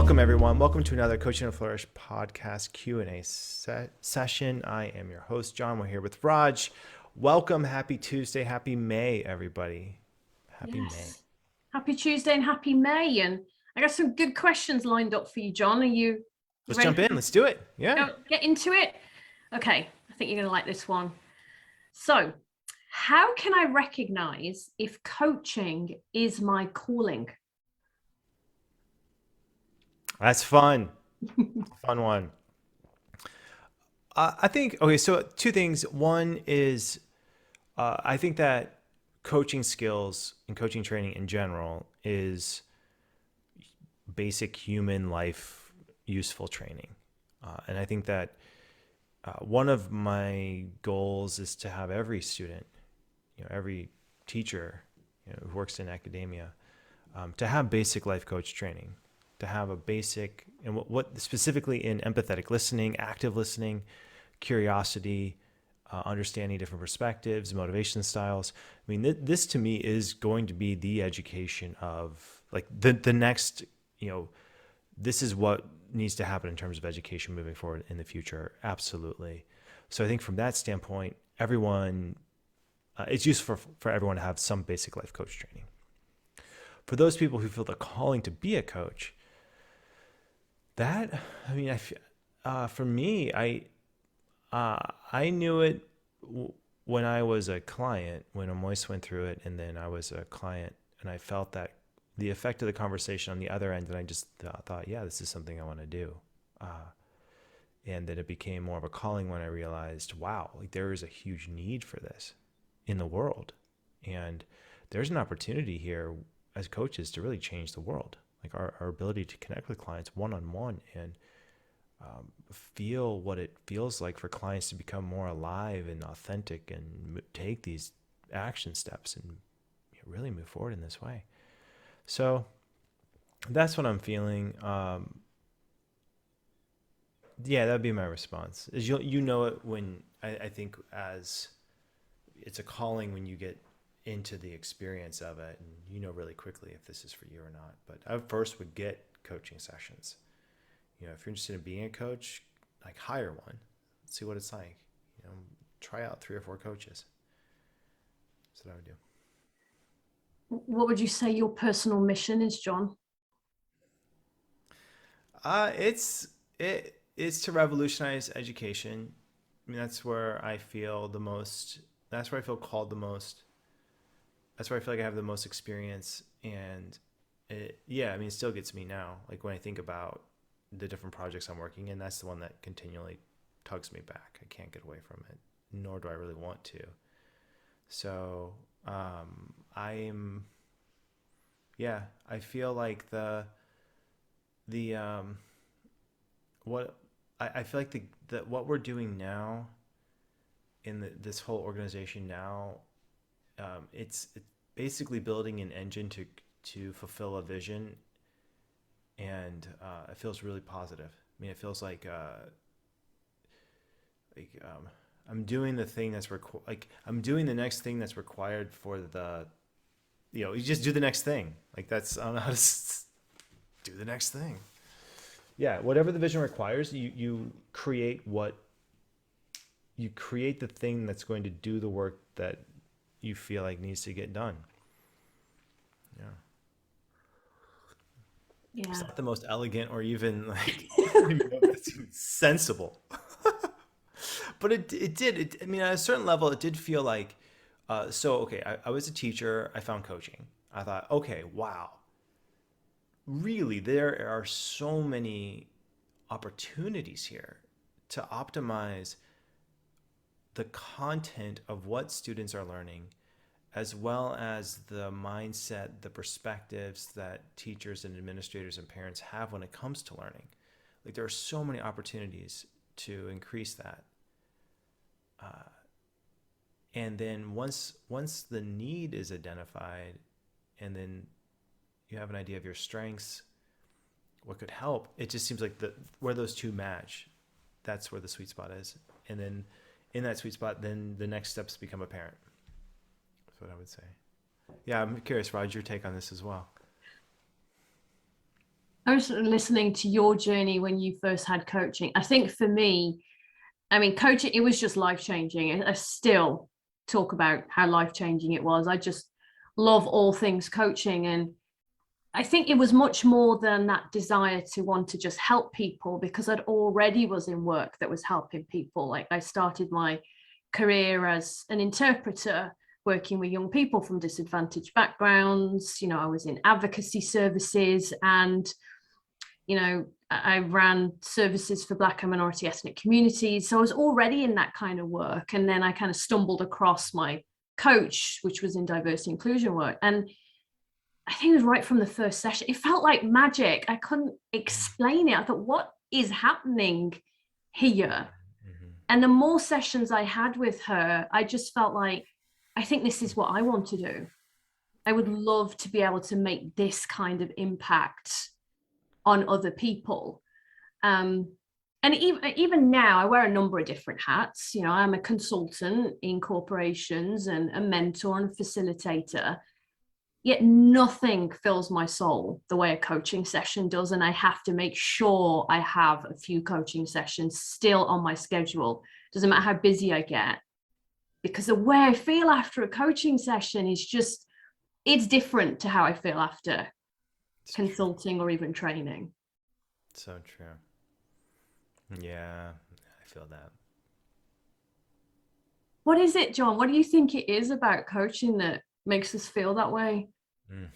Welcome, everyone. Welcome to another Coaching to Flourish podcast Q&A session. I am your host, John. We're here with Raj. Welcome. Happy Tuesday. Happy May, everybody. Happy May. Happy Tuesday and happy May. And I got some good questions lined up for you, John. Are you Let's ready? jump in. Let's do it. Yeah. Get into it. Okay. I think you're going to like this one. So, how can I recognize if coaching is my calling? That's fun. Fun one. I think, okay, so two things. One is I think that coaching skills and coaching training in general is basic human life useful training. And I think that one of my goals is to have every student, every teacher who works in academia, to have basic life coach training, to have a basic, and what specifically in empathetic listening, active listening, curiosity, understanding different perspectives, motivation styles. I mean, this to me is going to be the education of like the next, this is what needs to happen in terms of education moving forward in the future. Absolutely. So I think from that standpoint, everyone, it's useful for everyone to have some basic life coach training. For those people who feel the calling to be a coach, for me, I knew it when I was a client, when Amois went through it, and then I was a client, and I felt that the effect of the conversation on the other end, and I just thought, yeah, this is something I want to do. And then it became more of a calling when I realized, wow, like there is a huge need for this in the world. And there's an opportunity here as coaches to really change the world. Like our ability to connect with clients one-on-one and feel what it feels like for clients to become more alive and authentic and take these action steps and really move forward in this way. So that's what I'm feeling. Yeah, that'd be my response. Is it when I think as it's a calling when you get into the experience of it, and really quickly if this is for you or not. But I first would get coaching sessions. If you're interested in being a coach, like hire one, see what it's like. Try out 3 or 4 coaches. That's what I would do. What would you say your personal mission is, John? It's to revolutionize education. I mean, that's where I feel the most. That's where I feel called the most. That's where I feel like I have the most experience, and it still gets me now. Like when I think about the different projects I'm working in, that's the one that continually tugs me back. I can't get away from it, nor do I really want to. So I feel like I feel like what we're doing now in this whole organization now, it's basically building an engine to fulfill a vision, and it feels really positive. I mean, it feels like I'm doing the thing that's I'm doing the next thing that's required for the, you just do the next thing. Like that's, I don't know how to do the next thing. Yeah, whatever the vision requires, you create the thing that's going to do the work that you feel like needs to get done. Yeah. Yeah. It's not the most elegant or even like sensible. But it did. I mean, at a certain level, it did feel like, I was a teacher. I found coaching. I thought, okay, wow. Really, there are so many opportunities here to optimize the content of what students are learning, as well as the mindset, the perspectives that teachers and administrators and parents have when it comes to learning. Like there are so many opportunities to increase that. And then once the need is identified, and then you have an idea of your strengths, what could help, it just seems like where those two match, that's where the sweet spot is. And then in that sweet spot, then the next steps become apparent. That's what I would say. Yeah, I'm curious, Raj, your take on this as well. I was listening to your journey when you first had coaching. I think for me, I mean, coaching, it was just life changing. I still talk about how life changing it was. I just love all things coaching. And I think it was much more than that desire to want to just help people, because I'd already was in work that was helping people. Like I started my career as an interpreter, working with young people from disadvantaged backgrounds. You know, I was in advocacy services, and you know, I ran services for Black and minority ethnic communities. So I was already in that kind of work. And then I kind of stumbled across my coach, which was in diversity inclusion work. And I think it was right from the first session. It felt like magic. I couldn't explain it. I thought, what is happening here? Mm-hmm. And the more sessions I had with her, I just felt like, I think this is what I want to do. I would love to be able to make this kind of impact on other people. And even now, I wear a number of different hats. You know, I'm a consultant in corporations and a mentor and a facilitator. Yet nothing fills my soul the way a coaching session does. And I have to make sure I have a few coaching sessions still on my schedule. Doesn't matter how busy I get, because the way I feel after a coaching session is just, it's different to how I feel after It's consulting or even training. so true. Yeah, I feel that. What is it, John? What do you think it is about coaching that makes us feel that way? Mm.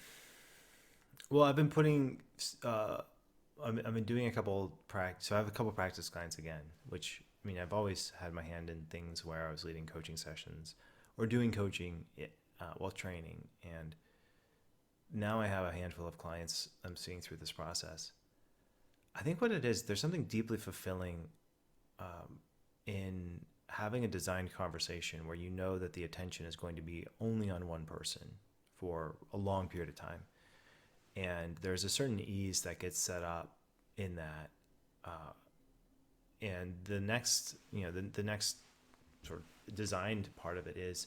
Well, I've been putting, uh, I've been doing a couple practice. So I have a couple practice clients again, which I mean, I've always had my hand in things where I was leading coaching sessions or doing coaching while training. And now I have a handful of clients I'm seeing through this process. I think what it is, there's something deeply fulfilling in having a designed conversation where you know that the attention is going to be only on one person for a long period of time. And there's a certain ease that gets set up in that. Uh, and the next, the next sort of designed part of it is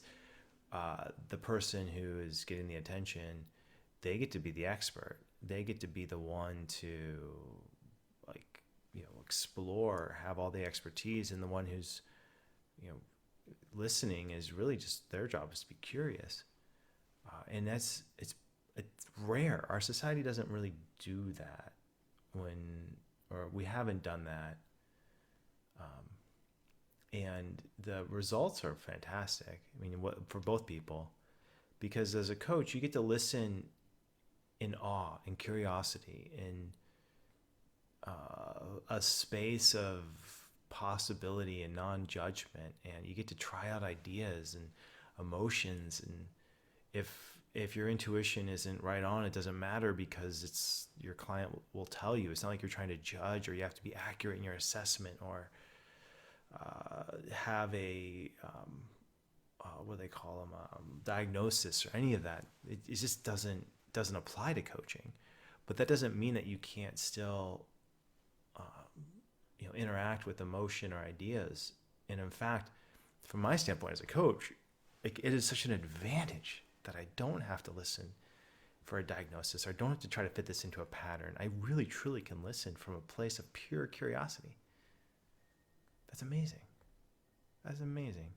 the person who is getting the attention, they get to be the expert. They get to be the one to like, explore, have all the expertise, and the one who's, you know, listening is really just their job is to be curious. And it's rare. Our society doesn't really do that or we haven't done that. And the results are fantastic. I mean, for both people, because as a coach, you get to listen in awe and curiosity in a space of possibility and non-judgment, and you get to try out ideas and emotions. And if your intuition isn't right on, it doesn't matter, because it's your client will tell you. It's not like you're trying to judge, or you have to be accurate in your assessment, or have a what do they call them, diagnosis, or any of that. It just doesn't apply to coaching. But that doesn't mean that you can't still interact with emotion or ideas. And in fact, from my standpoint as a coach, like, it is such an advantage that I don't have to listen for a diagnosis, or I don't have to try to fit this into a pattern. I really truly can listen from a place of pure curiosity. That's amazing. That's amazing.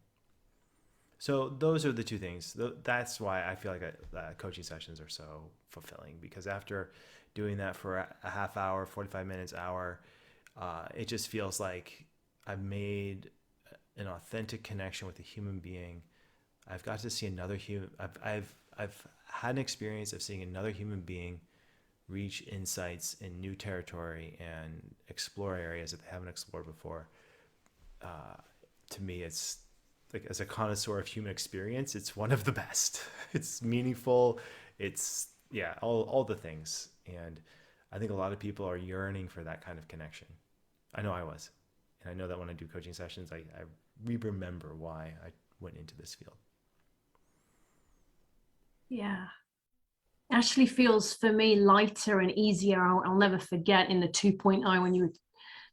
So those are the two things. That's why I feel like coaching sessions are so fulfilling, because after doing that for a half hour, 45 minutes, hour, it just feels like I've made an authentic connection with a human being. I've got to see another human. I've had an experience of seeing another human being reach insights in new territory and explore areas that they haven't explored before. To me, it's like, as a connoisseur of human experience, it's one of the best. It's meaningful. It's, yeah, all the things. And I think a lot of people are yearning for that kind of connection. I know I was. And I know that when I do coaching sessions, I remember why I went into this field. Yeah. Actually feels for me lighter and easier. I'll never forget in the 2.0 when you were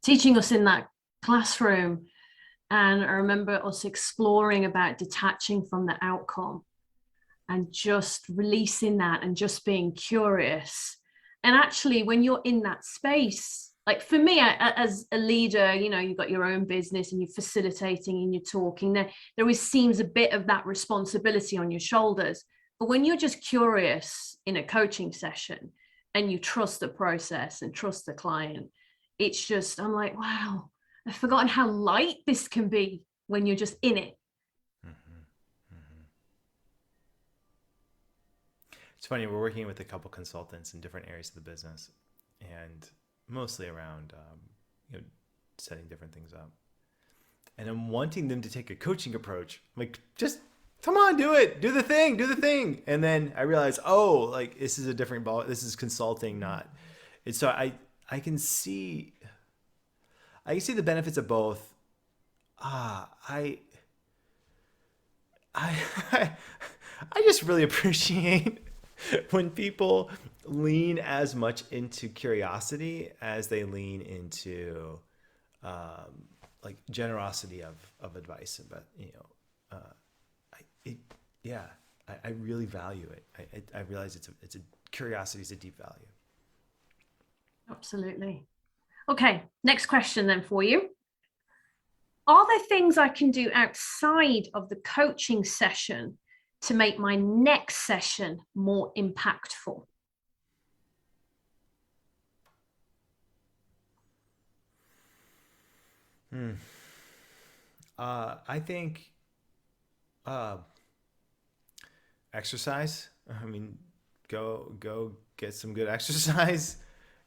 teaching us in that classroom. And I remember us exploring about detaching from the outcome and just releasing that and just being curious. And actually, when you're in that space, like for me, as a leader, you know, you've got your own business and you're facilitating and you're talking, there always seems a bit of that responsibility on your shoulders. But when you're just curious in a coaching session and you trust the process and trust the client, it's just, I'm like, wow, I've forgotten how light this can be when you're just in it. It's funny, we're working with a couple consultants in different areas of the business, and mostly around setting different things up. And I'm wanting them to take a coaching approach. I'm like, just come on, do it, do the thing. And then I realize, oh, like this is a different ball. This is consulting, not. And so I can see the benefits of both. I just really appreciate when people lean as much into curiosity as they lean into like generosity of advice. But I really value it. I realize it's a curiosity is a deep value. Absolutely. Okay, next question then for you. Are there things I can do outside of the coaching session to make my next session more impactful? I think exercise. I mean, go get some good exercise.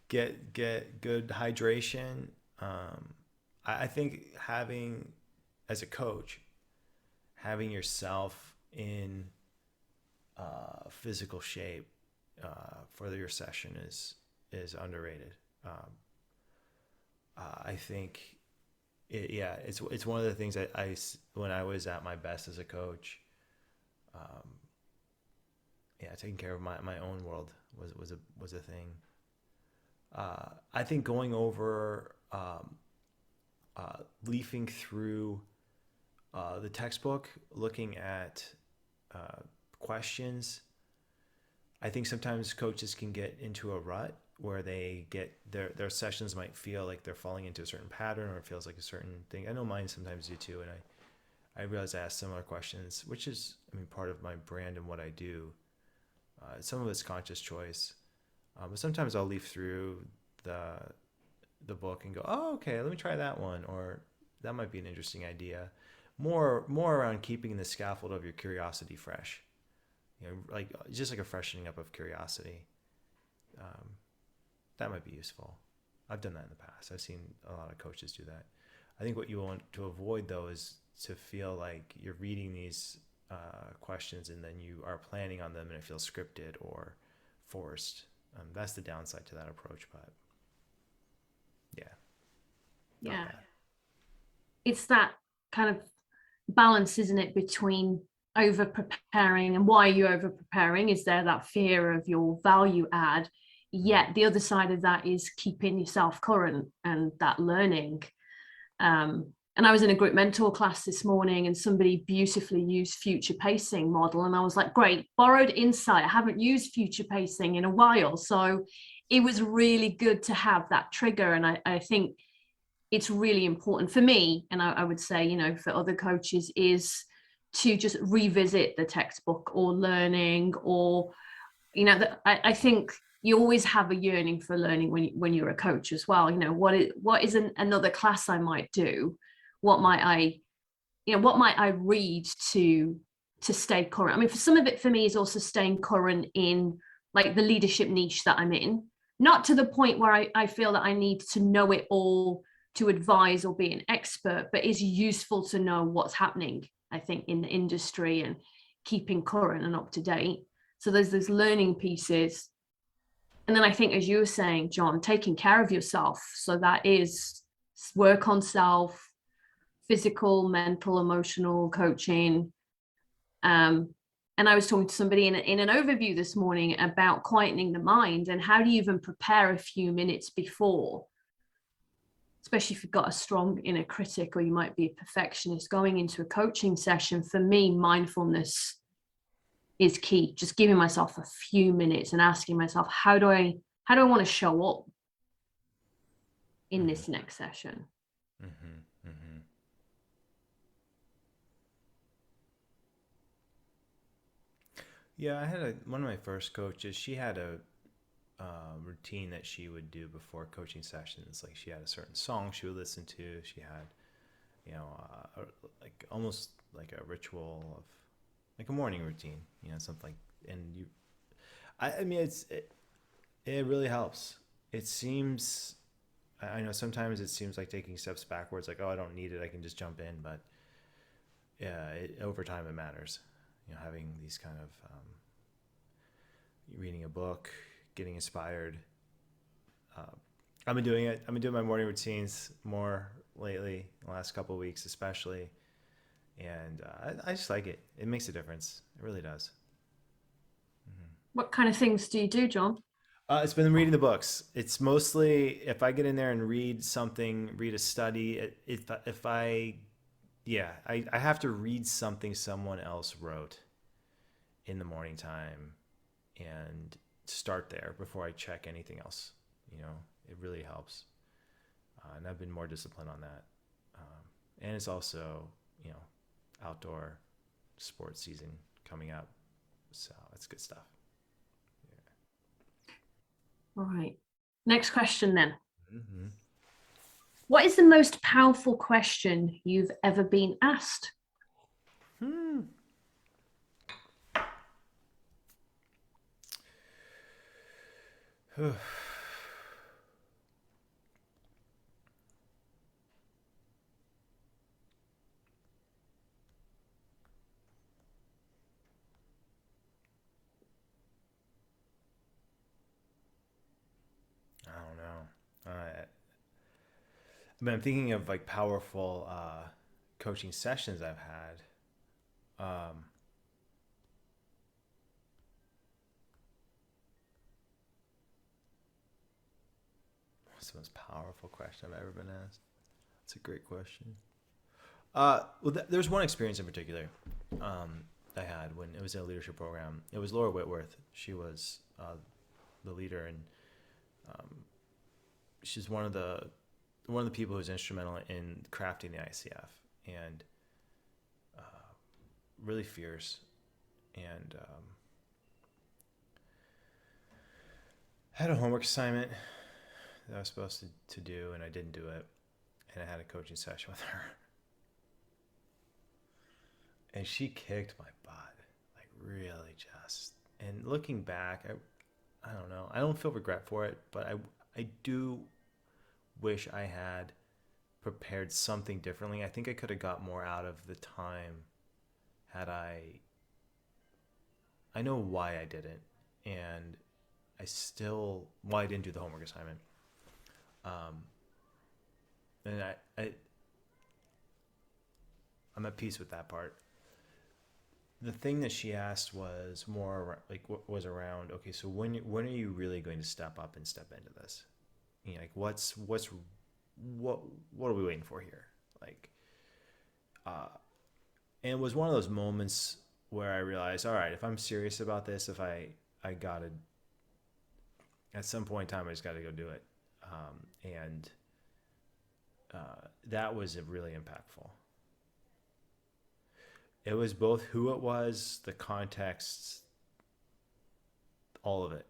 Get good hydration. I think as a coach, having yourself in physical shape for your session is underrated. I think it's one of the things that I when I was at my best as a coach, taking care of my own world was a thing. I think going over leafing through the textbook, looking at questions. I think sometimes coaches can get into a rut where they get their sessions might feel like they're falling into a certain pattern, or it feels like a certain thing. I know mine sometimes do too, and I realize I ask similar questions, which is, I mean, part of my brand and what I do. Some of it's conscious choice, but sometimes I'll leaf through the book and go, oh, okay, let me try that one, or that might be an interesting idea. More around keeping the scaffold of your curiosity fresh, like just like a freshening up of curiosity. That might be useful. I've done that in the past. I've seen a lot of coaches do that. I think what you want to avoid though is to feel like you're reading these questions and then you are planning on them and it feels scripted or forced. That's the downside to that approach, but yeah, it's that kind of balance, isn't it, between over preparing and why are you over preparing? Is there that fear of your value add? Yet the other side of that is keeping yourself current and that learning. And I was in a group mentor class this morning and somebody beautifully used future pacing model. And I was like, great, borrowed insight. I haven't used future pacing in a while. So it was really good to have that trigger. And I think it's really important for me. And I would say, for other coaches is to just revisit the textbook or learning or, I think you always have a yearning for learning when you're a coach as well. What is another class I might do? What might I read to stay current? I mean, for some of it for me is also staying current in like the leadership niche that I'm in, not to the point where I feel that I need to know it all to advise or be an expert, but is useful to know what's happening, I think, in the industry and keeping current and up to date. So there's those learning pieces. And then I think, as you were saying, John, taking care of yourself. So that is work on self, physical, mental, emotional coaching. And I was talking to somebody in an overview this morning about quietening the mind and how do you even prepare a few minutes before, especially if you've got a strong inner critic or you might be a perfectionist going into a coaching session. For me, mindfulness is key. Just giving myself a few minutes and asking myself, how do I how do I want to show up in Mm-hmm. this next session? Mm-hmm. Mm-hmm. Yeah, I had one of my first coaches. She had a routine that she would do before coaching sessions. Like she had a certain song she would listen to. She had, like almost like a ritual of like a morning routine. Something like. And I mean, it really helps. It seems. I know sometimes it seems like taking steps backwards. Like, oh, I don't need it. I can just jump in. But yeah, over time it matters. Having these kind of reading a book, getting inspired. Uh, I've been doing it. I've been doing my morning routines more lately, the last couple of weeks especially, and I just like it. It makes a difference. It really does. Mm-hmm. What kind of things do you do, John? It's been reading the books. It's mostly if I get in there and read something, read a study. If I, yeah, I have to read something someone else wrote in the morning time and start there before I check anything else. It really helps. And I've been more disciplined on that. And it's also, you know, outdoor sports season coming up. So it's good stuff. All right. Next question then. Mm-hmm. What is the most powerful question you've ever been asked? Hmm. I don't know. I mean, I'm thinking of like powerful coaching sessions I've had. What's the most powerful question I've ever been asked? That's a great question. There's one experience in particular I had when it was in a leadership program. It was Laura Whitworth. She was the leader, and she's one of the people who's instrumental in crafting the ICF, and really fierce. And I had a homework assignment that I was supposed to do, and I didn't do it. And I had a coaching session with her, and she kicked my butt, like really just. And looking back, I don't know. I don't feel regret for it, but I do wish I had prepared something differently. I think I could have got more out of the time had I know why I didn't, and why I didn't do the homework assignment. Um, and I'm at peace with that part. The thing that she asked was more like what was around. Okay, so when are you really going to step up and step into this? Like what are we waiting for here? Like, and it was one of those moments where I realized, all right, if I'm serious about this, if I gotta at some point in time, I just got to go do it. And that was really impactful. It was both who it was, the context, all of it.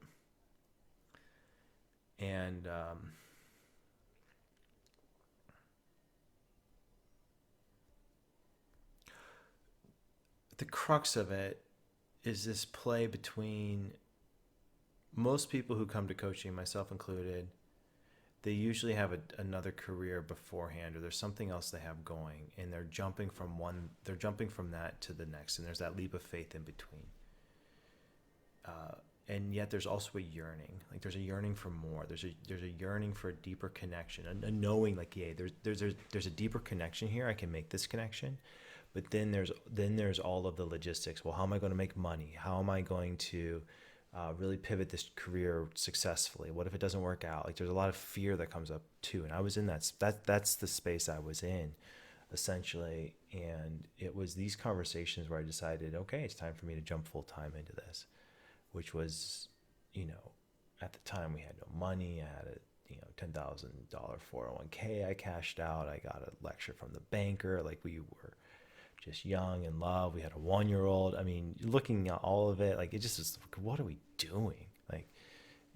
And the crux of it is this play between most people who come to coaching, myself included, they usually have another career beforehand, or there's something else they have going, and they're jumping from that to the next, and there's that leap of faith in between. And yet there's also a yearning, like there's a yearning for more. There's a yearning for a deeper connection, a knowing like, yeah, there's a deeper connection here. I can make this connection, but then there's all of the logistics. Well, how am I going to make money? How am I going to really pivot this career successfully? What if it doesn't work out? Like there's a lot of fear that comes up too, and I was in that's the space I was in, essentially. And it was these conversations where I decided, okay, it's time for me to jump full time into this, which was, at the time we had no money. I had a $10,000 401k I cashed out. I got a lecture from the banker. Like, we were just young, in love. We had a 1-year-old. I mean, looking at all of it, like, it just was, what are we doing? Like,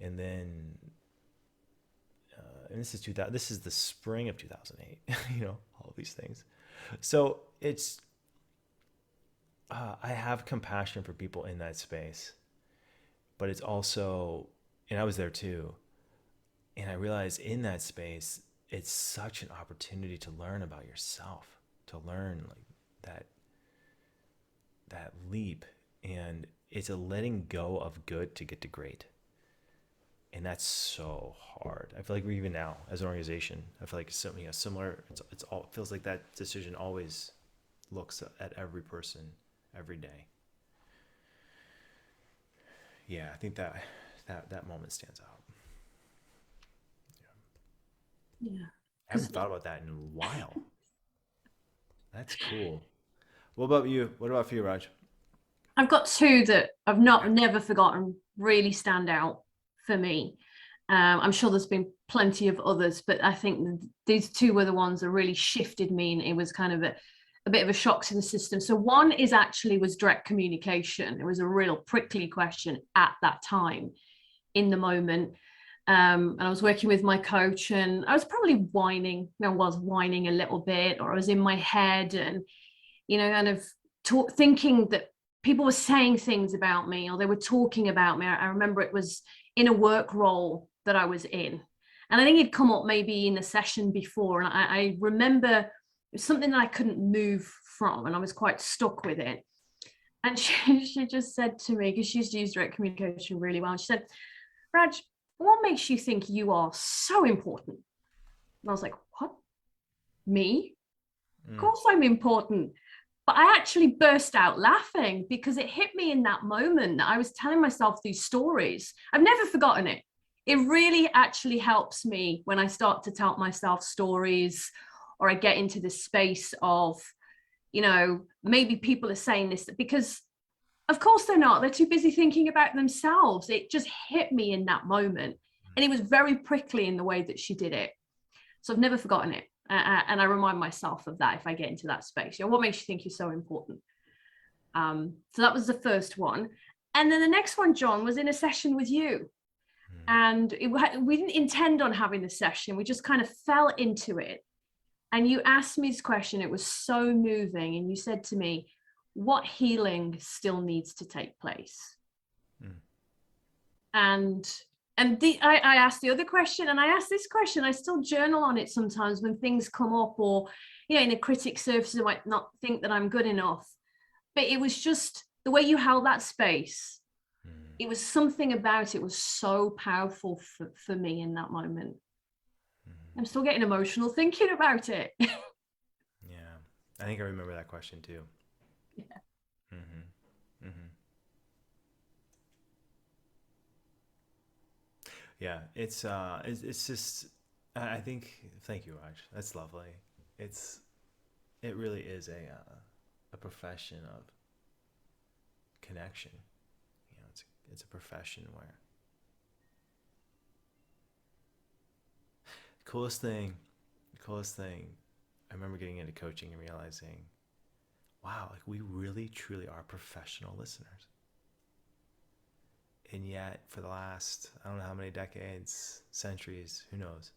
and then, and this is the spring of 2008, all these things. So it's, I have compassion for people in that space, but it's also, and I was there too. And I realized in that space, it's such an opportunity to learn about yourself, to learn like that leap. And it's a letting go of good to get to great. And that's so hard. I feel like we're, even now as an organization, I feel like something similar. It's all, it feels like that decision always looks at every person every day. Yeah, I think that moment stands out. Yeah. I haven't thought about that in a while. That's cool. What about you? What about for you, Raj? I've got two that I've Okay. never forgotten, really stand out for me. I'm sure there's been plenty of others, but I think these two were the ones that really shifted me, and it was kind of a bit of a shock to the system. So one was direct communication. It was a real prickly question at that time, in the moment. And I was working with my coach, and I was probably whining. I was whining a little bit, or I was in my head, and kind of thinking that people were saying things about me, or they were talking about me. I remember it was in a work role that I was in. And I think it'd come up maybe in a session before. And I remember it was something that I couldn't move from, and I was quite stuck with it. And she just said to me, because she used to use direct communication really well, she said, Raj, what makes you think you are so important? And I was like, what? Me? Of Mm. course I'm important. But I actually burst out laughing because it hit me in that moment that I was telling myself these stories. I've never forgotten it. It really actually helps me when I start to tell myself stories, or I get into this space of, maybe people are saying this, because of course they're not. They're too busy thinking about themselves. It just hit me in that moment. And it was very prickly in the way that she did it. So I've never forgotten it. And I remind myself of that if I get into that space. What makes you think you're so important? So that was the first one. And then the next one, John, was in a session with you. And we didn't intend on having the session. We just kind of fell into it. And you asked me this question. It was so moving. And you said to me, what healing still needs to take place? Mm. And I asked the other question, and I asked this question. I still journal on it sometimes when things come up, or in a critic surface, I might not think that I'm good enough. But it was just the way you held that space. It was something about it was so powerful for me in that moment. I'm still getting emotional thinking about it. Yeah, I think I remember that question too. Yeah. Mm-hmm. Mm-hmm. Yeah, it's just, I think, thank you, Raj. That's lovely. It really is a profession of connection. It's a profession where coolest thing, coolest thing. I remember getting into coaching and realizing, wow, like, we really truly are professional listeners. And yet, for the last, I don't know how many decades, centuries, who knows,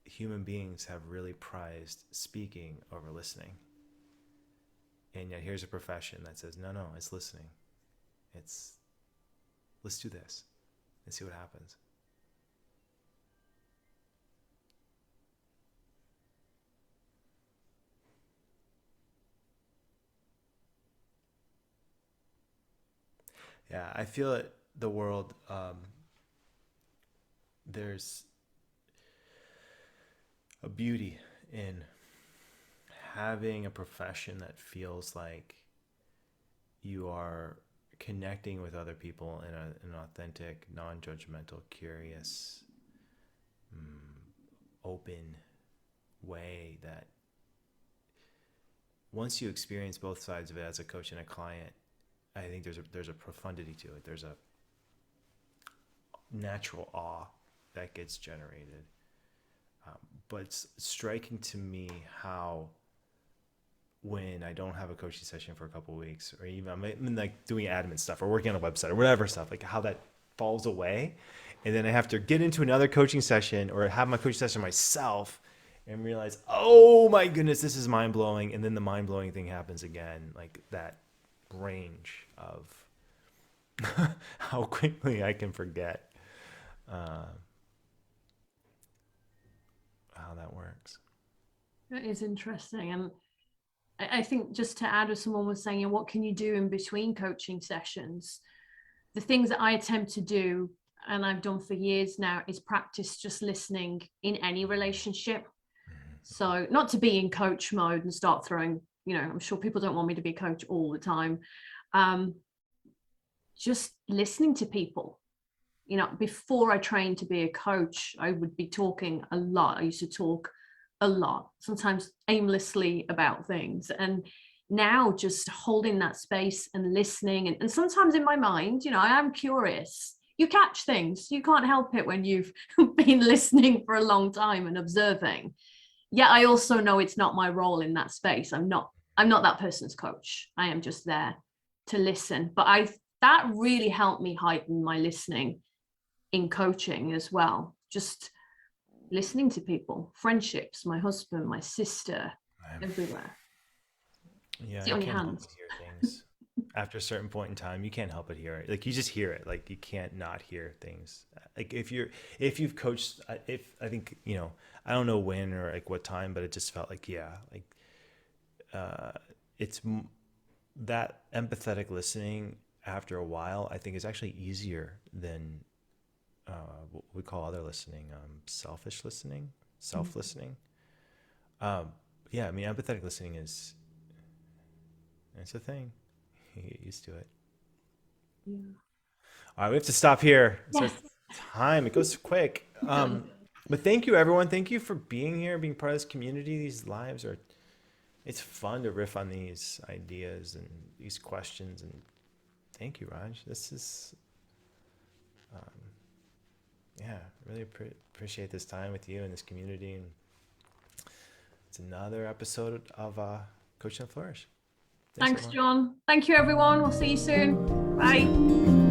human beings have really prized speaking over listening. And yet here's a profession that says, no, it's listening. Let's do this and see what happens. Yeah, I feel it. The world, there's a beauty in having a profession that feels like you are connecting with other people in an authentic, non-judgmental, curious, open way, that once you experience both sides of it as a coach and a client, I think there's a profundity to it. There's natural awe that gets generated. But it's striking to me how when I don't have a coaching session for a couple of weeks, or even I'm like doing admin stuff or working on a website or whatever stuff, like how that falls away. And then I have to get into another coaching session or have my coaching session myself and realize, oh my goodness, this is mind blowing. And then the mind blowing thing happens again, like that range of how quickly I can forget how that works. That is interesting. And I think just to add what someone was saying, what can you do in between coaching sessions? The things that I attempt to do, and I've done for years now, is practice just listening in any relationship. So not to be in coach mode and start throwing, I'm sure people don't want me to be a coach all the time. Just listening to people. Before I trained to be a coach, I would be talking a lot. I used to talk a lot, sometimes aimlessly about things. And now just holding that space and listening. And sometimes in my mind, I am curious. You catch things. You can't help it when you've been listening for a long time and observing. Yet I also know it's not my role in that space. I'm not that person's coach. I am just there to listen. But that really helped me heighten my listening in coaching as well. Just listening to people, friendships, my husband, my sister, everywhere. Yeah, See you on your can't help hands. but hear things. After a certain point in time, you can't help but hear it. Like you just hear it. Like you can't not hear things. Like if you've coached, if I think I don't know when or like what time, but it just felt like it's that empathetic listening after a while. I think is actually easier than what we call other listening, selfish listening, self listening. Yeah, I mean, empathetic listening it's a thing. You get used to it. Yeah. All right, we have to stop here. It's our Yes. time. It goes quick. But thank you, everyone. Thank you for being here, being part of this community. These lives it's fun to riff on these ideas and these questions. And thank you, Raj. This is, really appreciate this time with you and this community. And it's another episode of Coaching and Flourish. Thanks, everyone. John. Thank you, everyone. We'll see you soon. Bye.